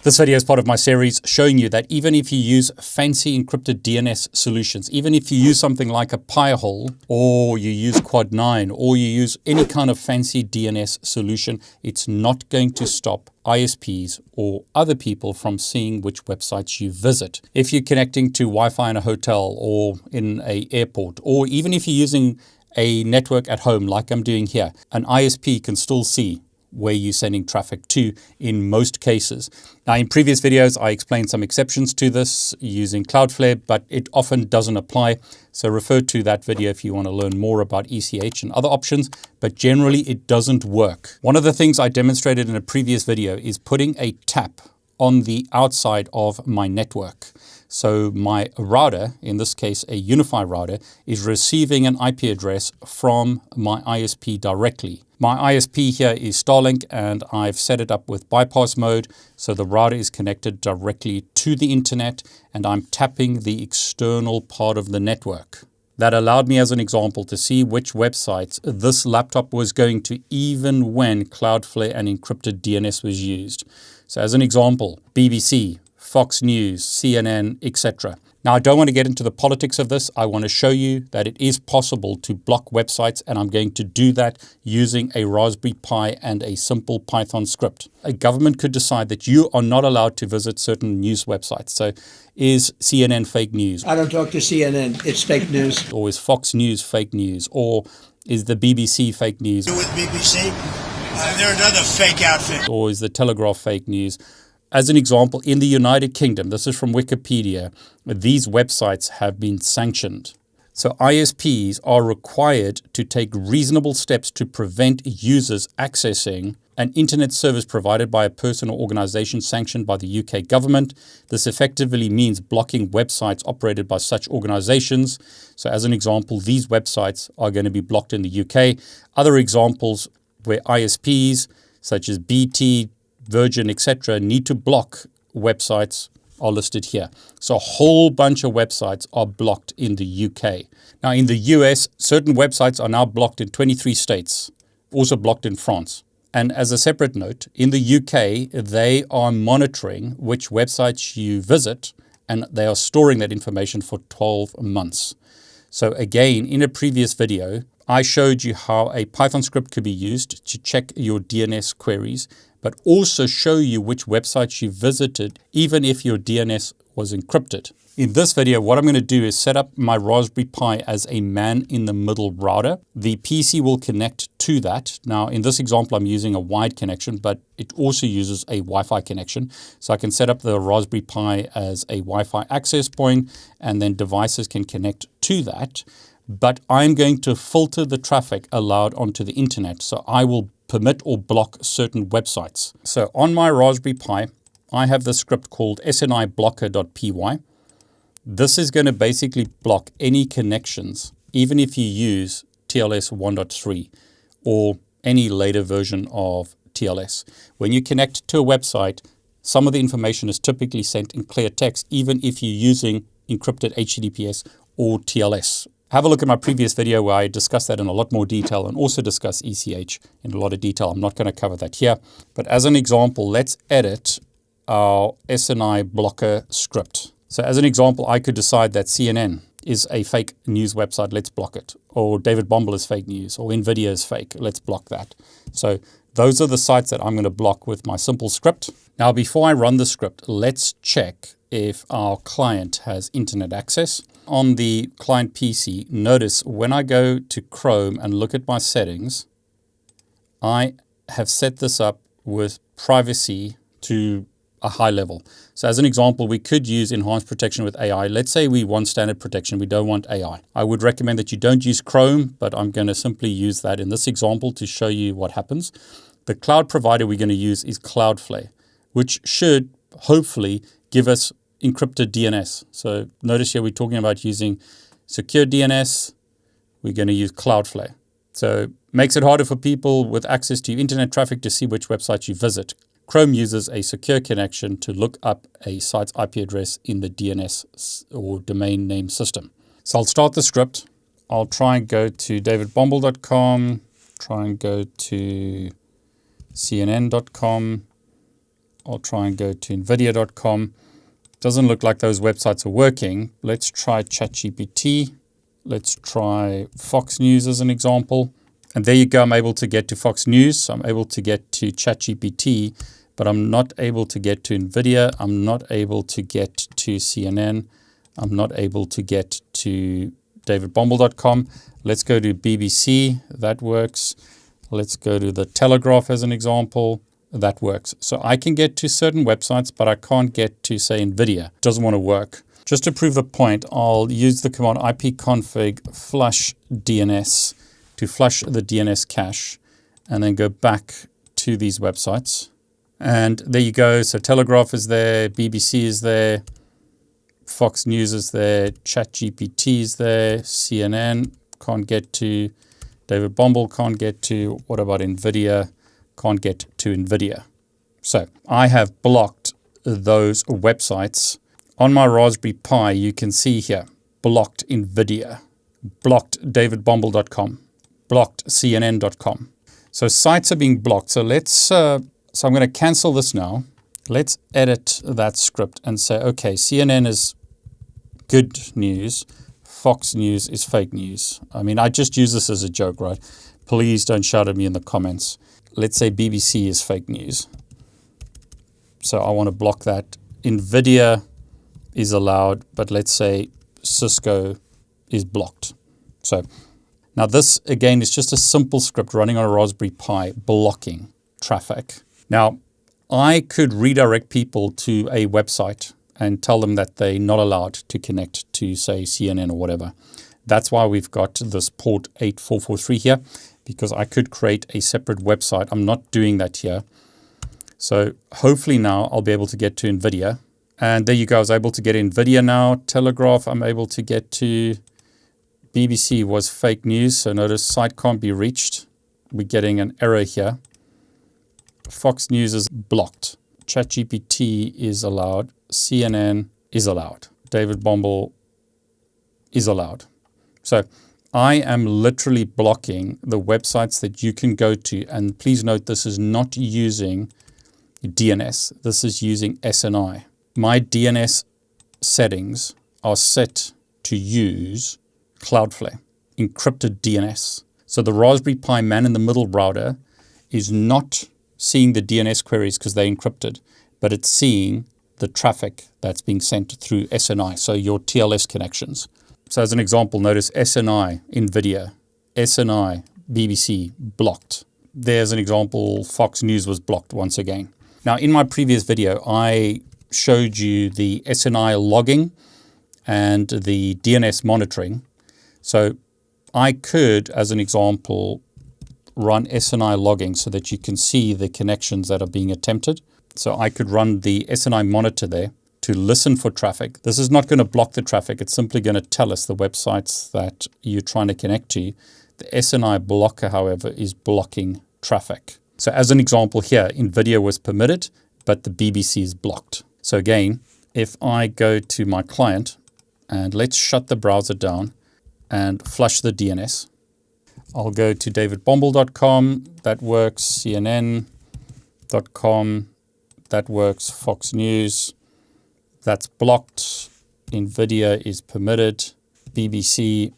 This video is part of my series showing you that even if you use fancy encrypted DNS solutions, even if you use something like a Pi-hole, or you use Quad9, or you use any kind of fancy DNS solution, it's not going to stop ISPs or other people from seeing which websites you visit. If you're connecting to Wi-Fi in a hotel or in an airport, or even if you're using a network at home like I'm doing here, an ISP can still see where you're sending traffic to in most cases. Now, in previous videos, I explained some exceptions to this using Cloudflare, but it often doesn't apply. So refer to that video if you want to learn more about ECH and other options, but generally it doesn't work. One of the things I demonstrated in a previous video is putting a tap on the outside of my network. So my router, in this case a Unify router, is receiving an IP address from my ISP directly. My ISP here is Starlink, and I've set it up with bypass mode, so the router is connected directly to the internet, and I'm tapping the external part of the network. That allowed me, as an example, to see which websites this laptop was going to, even when Cloudflare and encrypted DNS was used. So as an example, BBC, Fox News, CNN, etc. Now, I don't want to get into the politics of this. I want to show you that it is possible to block websites, and I'm going to do that using a Raspberry Pi and a simple Python script. A government could decide that you are not allowed to visit certain news websites. So is CNN fake news? I don't talk to CNN. It's fake news. Or is Fox News fake news? Or is the BBC fake news? With BBC, they're another fake outfit. Or is the Telegraph fake news? As an example, in the United Kingdom, this is from Wikipedia, these websites have been sanctioned. So ISPs are required to take reasonable steps to prevent users accessing an internet service provided by a person or organization sanctioned by the UK government. This effectively means blocking websites operated by such organizations. So as an example, these websites are going to be blocked in the UK. Other examples where ISPs such as BT, Virgin, etc. need to block websites are listed here. So a whole bunch of websites are blocked in the UK. Now in the US, certain websites are now blocked in 23 states, also blocked in France. And as a separate note, in the UK, they are monitoring which websites you visit, and they are storing that information for 12 months. So again, in a previous video, I showed you how a Python script could be used to check your DNS queries, but also show you which websites you visited, even if your DNS was encrypted. In this video, what I'm going to do is set up my Raspberry Pi as a man-in-the-middle router. The PC will connect to that. Now, in this example, I'm using a wired connection, but it also uses a Wi-Fi connection. So I can set up the Raspberry Pi as a Wi-Fi access point, and then devices can connect to that. But I'm going to filter the traffic allowed onto the internet. So I will permit or block certain websites. So on my Raspberry Pi, I have the script called SNI blocker.py. This is going to basically block any connections, even if you use TLS 1.3 or any later version of TLS. When you connect to a website, some of the information is typically sent in clear text, even if you're using encrypted HTTPS or TLS. Have a look at my previous video where I discuss that in a lot more detail and also discuss ECH in a lot of detail. I'm not going to cover that here. But as an example, let's edit our SNI blocker script. So as an example, I could decide that CNN is a fake news website. Let's block it. Or David Bombal is fake news. Or NVIDIA is fake. Let's block that. So those are the sites that I'm going to block with my simple script. Now, before I run the script, let's check if our client has internet access. On the client PC, notice when I go to Chrome and look at my settings, I have set this up with privacy to a high level. So as an example, we could use enhanced protection with AI. Let's say we want standard protection. We don't want AI. I would recommend that you don't use Chrome, but I'm going to simply use that in this example to show you what happens. The cloud provider we're going to use is Cloudflare, which should hopefully give us encrypted DNS. So notice here we're talking about using secure DNS. We're going to use Cloudflare. So makes it harder for people with access to internet traffic to see which websites you visit. Chrome uses a secure connection to look up a site's IP address in the DNS or domain name system. So I'll start the script. I'll try and go to davidbombal.com, try and go to cnn.com, I'll try and go to nvidia.com. Doesn't look like those websites are working. Let's try ChatGPT. Let's try Fox News as an example. And there you go. I'm able to get to Fox News. I'm able to get to ChatGPT, but I'm not able to get to NVIDIA. I'm not able to get to CNN. I'm not able to get to davidbombal.com. Let's go to BBC. That works. Let's go to the Telegraph as an example. That works. So I can get to certain websites, but I can't get to, say, NVIDIA. It doesn't want to work. Just to prove the point, I'll use the command ipconfig flush DNS to flush the DNS cache and then go back to these websites. And there you go. So Telegraph is there, BBC is there, Fox News is there, ChatGPT is there, CNN can't get to, David Bombal can't get to, what about NVIDIA? Can't get to NVIDIA. So I have blocked those websites. On my Raspberry Pi, you can see here, blocked NVIDIA, blocked davidbombal.com, blocked CNN.com. So sites are being blocked. So so I'm going to cancel this now. Let's edit that script and say, okay, CNN is good news. Fox News is fake news. I mean, I just use this as a joke, right? Please don't shout at me in the comments. Let's say BBC is fake news. So I want to block that. NVIDIA is allowed, but let's say Cisco is blocked. So now this, again, is just a simple script running on a Raspberry Pi blocking traffic. Now, I could redirect people to a website and tell them that they're not allowed to connect to, say, CNN or whatever. That's why we've got this port 8443 here, because I could create a separate website. I'm not doing that here. So hopefully now I'll be able to get to NVIDIA. And there you go. I was able to get NVIDIA now. Telegraph, I'm able to get to. BBC was fake news. So notice site can't be reached. We're getting an error here. Fox News is blocked. ChatGPT is allowed. CNN is allowed. David Bombal is allowed. So I am literally blocking the websites that you can go to. And please note, this is not using DNS. This is using SNI. My DNS settings are set to use Cloudflare, encrypted DNS. So the Raspberry Pi man-in-the-middle router is not seeing the DNS queries because they're encrypted, but it's seeing the traffic that's being sent through SNI, so your TLS connections. So as an example, notice SNI, NVIDIA, SNI, BBC, blocked. There's an example, Fox News was blocked once again. Now, in my previous video, I showed you the SNI logging and the DNS monitoring. So I could, as an example, run SNI logging so that you can see the connections that are being attempted. So I could run the SNI monitor there to listen for traffic. This is not going to block the traffic. It's simply going to tell us the websites that you're trying to connect to. The SNI blocker, however, is blocking traffic. So as an example here, NVIDIA was permitted, but the BBC is blocked. So again, if I go to my client and let's shut the browser down and flush the DNS, I'll go to davidbombal.com, that works, CNN.com, that works, Fox News, that's blocked, NVIDIA is permitted, BBC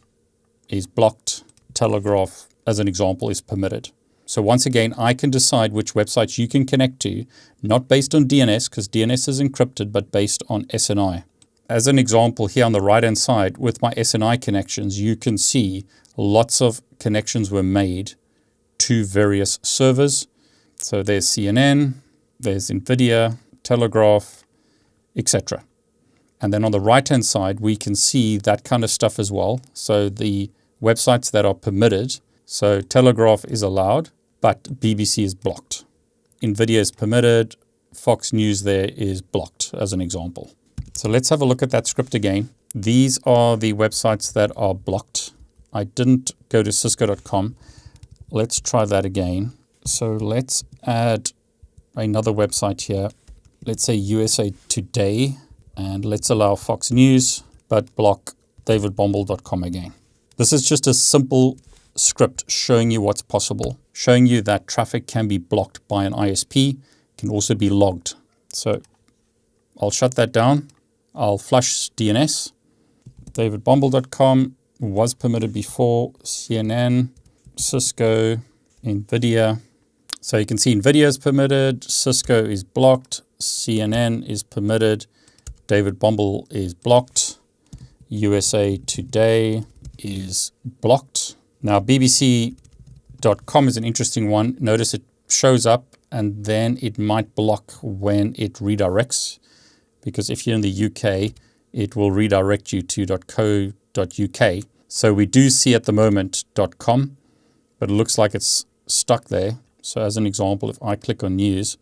is blocked, Telegraph, as an example, is permitted. So once again, I can decide which websites you can connect to, not based on DNS, because DNS is encrypted, but based on SNI. As an example, here on the right-hand side, with my SNI connections, you can see lots of connections were made to various servers. So there's CNN, there's NVIDIA, Telegraph, etc. And then on the right-hand side, we can see that kind of stuff as well. So the websites that are permitted, so Telegraph is allowed, but BBC is blocked. NVIDIA is permitted, Fox News there is blocked, as an example. So let's have a look at that script again. These are the websites that are blocked. I didn't go to cisco.com. Let's try that again. So let's add another website here. Let's say USA Today, and let's allow Fox News, but block davidbombal.com again. This is just a simple script showing you what's possible, showing you that traffic can be blocked by an ISP, can also be logged So I'll shut that down. I'll flush DNS. davidbombal.com was permitted before. CNN, Cisco, NVIDIA. So you can see NVIDIA is permitted, Cisco is blocked, CNN is permitted, David Bombal is blocked, USA Today is blocked. Now BBC.com is an interesting one. Notice it shows up and then it might block when it redirects, because if you're in the UK, it will redirect you to .co.uk. So we do see at the moment .com, but it looks like it's stuck there. So as an example, if I click on news,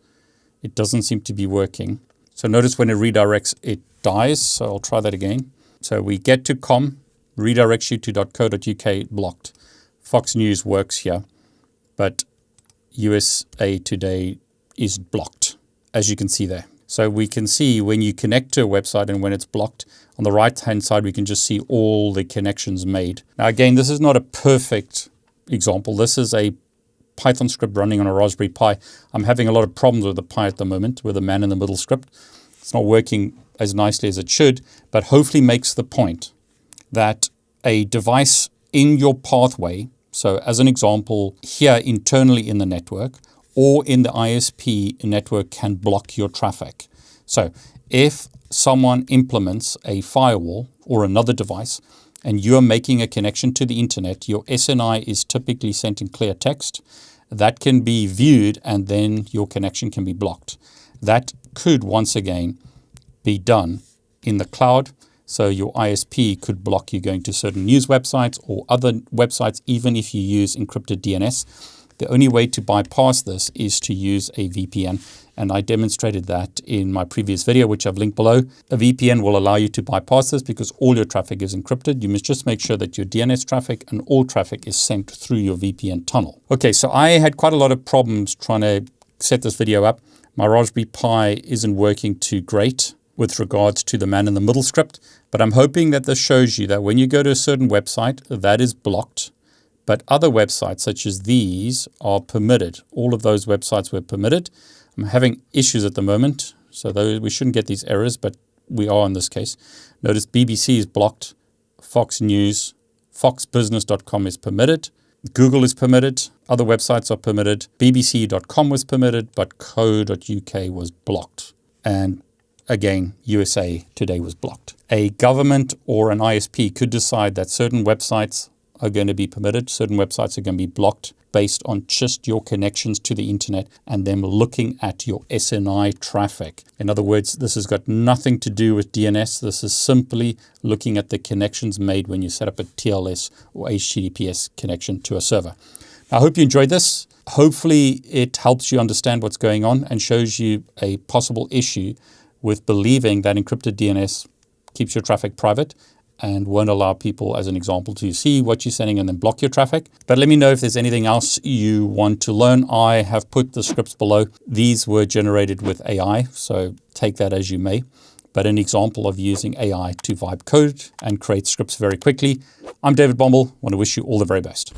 it doesn't seem to be working. So notice when it redirects, it dies. So I'll try that again. So we get to com, redirects you to .co.uk, blocked. Fox News works here, but USA Today is blocked, as you can see there. So we can see when you connect to a website and when it's blocked, on the right-hand side, we can just see all the connections made. Now, again, this is not a perfect example. This is a Python script running on a Raspberry Pi. I'm having a lot of problems with the Pi at the moment, with the man-in-the-middle script. It's not working as nicely as it should, but hopefully makes the point that a device in your pathway, so as an example, here internally in the network or in the ISP network, can block your traffic. So if someone implements a firewall or another device and you are making a connection to the internet, your SNI is typically sent in clear text. That can be viewed and then your connection can be blocked. That could once again be done in the cloud. So your ISP could block you going to certain news websites or other websites, even if you use encrypted DNS. The only way to bypass this is to use a VPN. And I demonstrated that in my previous video, which I've linked below. A VPN will allow you to bypass this because all your traffic is encrypted. You must just make sure that your DNS traffic and all traffic is sent through your VPN tunnel. Okay, so I had quite a lot of problems trying to set this video up. My Raspberry Pi isn't working too great with regards to the man-in-the-middle script, but I'm hoping that this shows you that when you go to a certain website, that is blocked. But other websites such as these are permitted. All of those websites were permitted. I'm having issues at the moment, so we shouldn't get these errors, but we are in this case. Notice BBC is blocked, Fox News, foxbusiness.com is permitted, Google is permitted, other websites are permitted, bbc.com was permitted, but co.uk was blocked. And again, USA Today was blocked. A government or an ISP could decide that certain websites are going to be permitted, certain websites are going to be blocked based on just your connections to the internet and them looking at your SNI traffic. In other words, this has got nothing to do with DNS. This is simply looking at the connections made when you set up a TLS or HTTPS connection to a server. Now, I hope you enjoyed this. Hopefully it helps you understand what's going on and shows you a possible issue with believing that encrypted DNS keeps your traffic private and won't allow people, as an example, to see what you're sending and then block your traffic. But let me know if there's anything else you want to learn. I have put the scripts below. These were generated with AI, so take that as you may. But an example of using AI to vibe code and create scripts very quickly. I'm David Bombal. I want to wish you all the very best.